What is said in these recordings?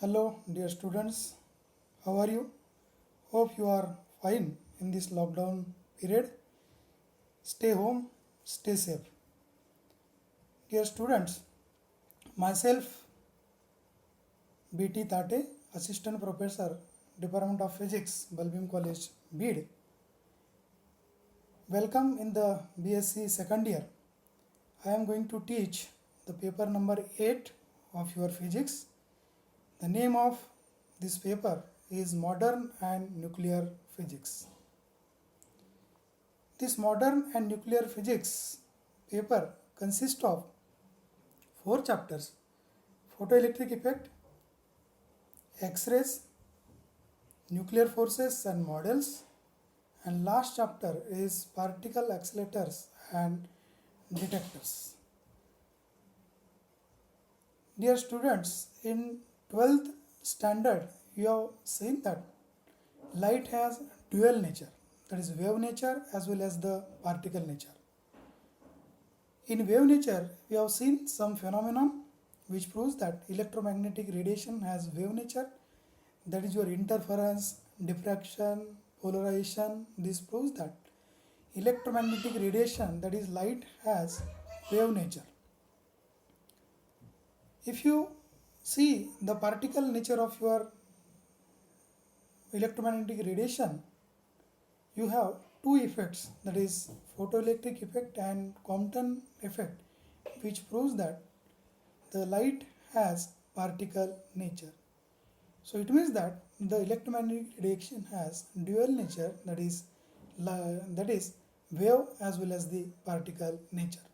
Hello, dear students. How are you? Hope you are fine in this lockdown period. Stay home, stay safe. Dear students, myself, BT Tate, Assistant Professor, Department of Physics, Balbim College, Bid. Welcome in the BSc second year. I am going to teach the paper number 8 of your physics. The name of this paper is Modern and Nuclear Physics. This modern and nuclear physics paper consists of 4 chapters: photoelectric effect, X-rays, nuclear forces and models, and last chapter is particle accelerators and detectors. Dear students, in 12th standard you have seen that light has dual nature, that is wave nature as well as the particle nature. In wave nature we have seen some phenomenon which proves that electromagnetic radiation has wave nature, that is your interference, diffraction, polarization. This proves that electromagnetic radiation, that is light, has wave nature. If you see the particle nature of your electromagnetic radiation, you have two effects, that is photoelectric effect and Compton effect, which proves that the light has particle nature. So it means that the electromagnetic radiation has dual nature, that is wave as well as the particle nature.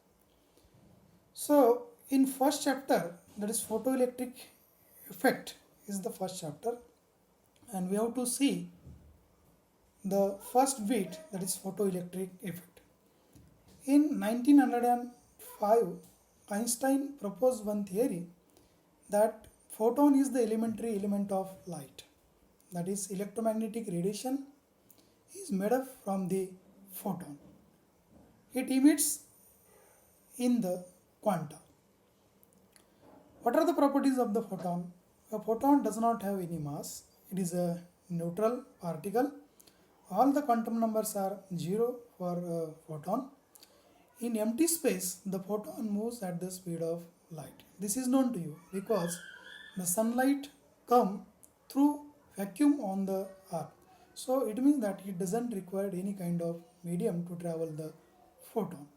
So in first chapter, that is photoelectric effect is the first chapter, and we have to see the first bit, that is photoelectric effect. In 1905, Einstein proposed one theory that photon is the elementary element of light, that is electromagnetic radiation is made up from the photon. It emits in the quanta. What are the properties of the photon? A photon does not have any mass. It is a neutral particle. All the quantum numbers are 0 for a photon. In empty space, the photon moves at the speed of light. This is known to you because the sunlight comes through vacuum on the earth. So it means that it doesn't require any kind of medium to travel the photon.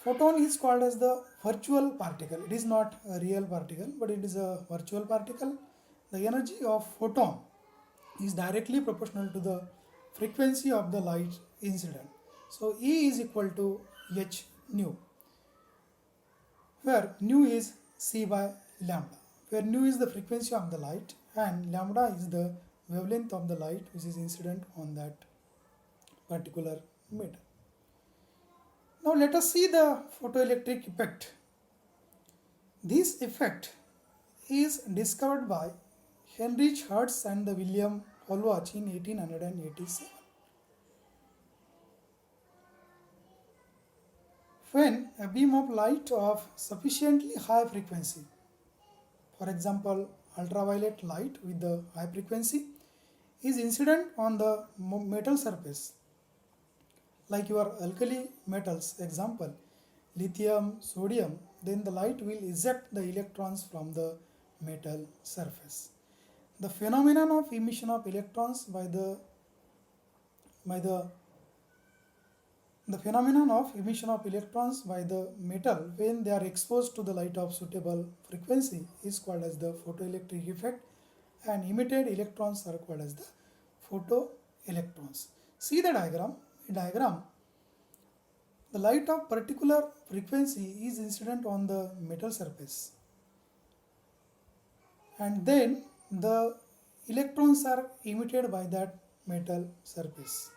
Photon is called as the virtual particle. It is not a real particle, but it is a virtual particle. The energy of photon is directly proportional to the frequency of the light incident. So E is equal to h nu, where nu is c by lambda, where nu is the frequency of the light and lambda is the wavelength of the light which is incident on that particular medium. Now let us see the photoelectric effect. This effect is discovered by Heinrich Hertz and the William Holwach in 1887. When a beam of light of sufficiently high frequency, for example ultraviolet light with the high frequency, is incident on the metal surface, like your alkali metals, example lithium, sodium, then the light will eject the electrons from the metal surface. The phenomenon of emission of electrons by the phenomenon of emission of electrons by the metal when they are exposed to the light of suitable frequency is called as the photoelectric effect, and emitted electrons are called as the photoelectrons. See the diagram. In diagram, the light of particular frequency is incident on the metal surface, and then the electrons are emitted by that metal surface.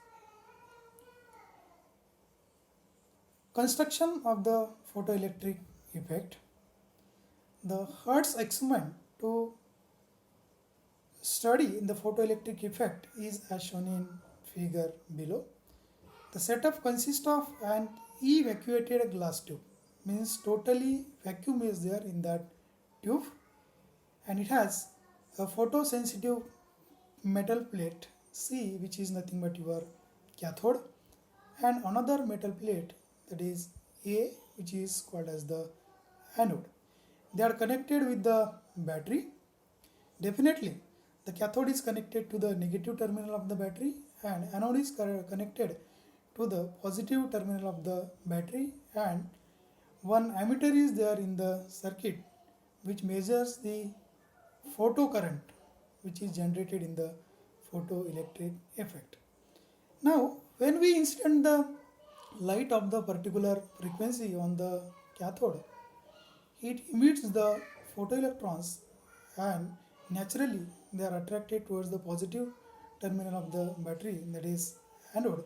Construction of the photoelectric effect. The Hertz experiment to study the photoelectric effect is as shown in figure below. The setup consists of an evacuated glass tube, means totally vacuum is there in that tube, and it has a photosensitive metal plate C, which is nothing but your cathode, and another metal plate, that is A, which is called as the anode. They are connected with the battery. Definitely the cathode is connected to the negative terminal of the battery and anode is connected to the positive terminal of the battery, and one ammeter is there in the circuit which measures the photocurrent which is generated in the photoelectric effect. Now, when we incident the light of the particular frequency on the cathode, it emits the photoelectrons and naturally they are attracted towards the positive terminal of the battery, that is anode,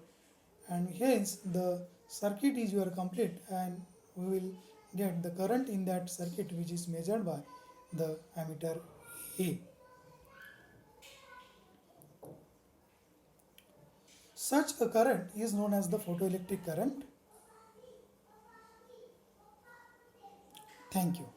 and hence the circuit is your complete and we will get the current in that circuit which is measured by the ammeter A. Such a current is known as the photoelectric current. Thank you.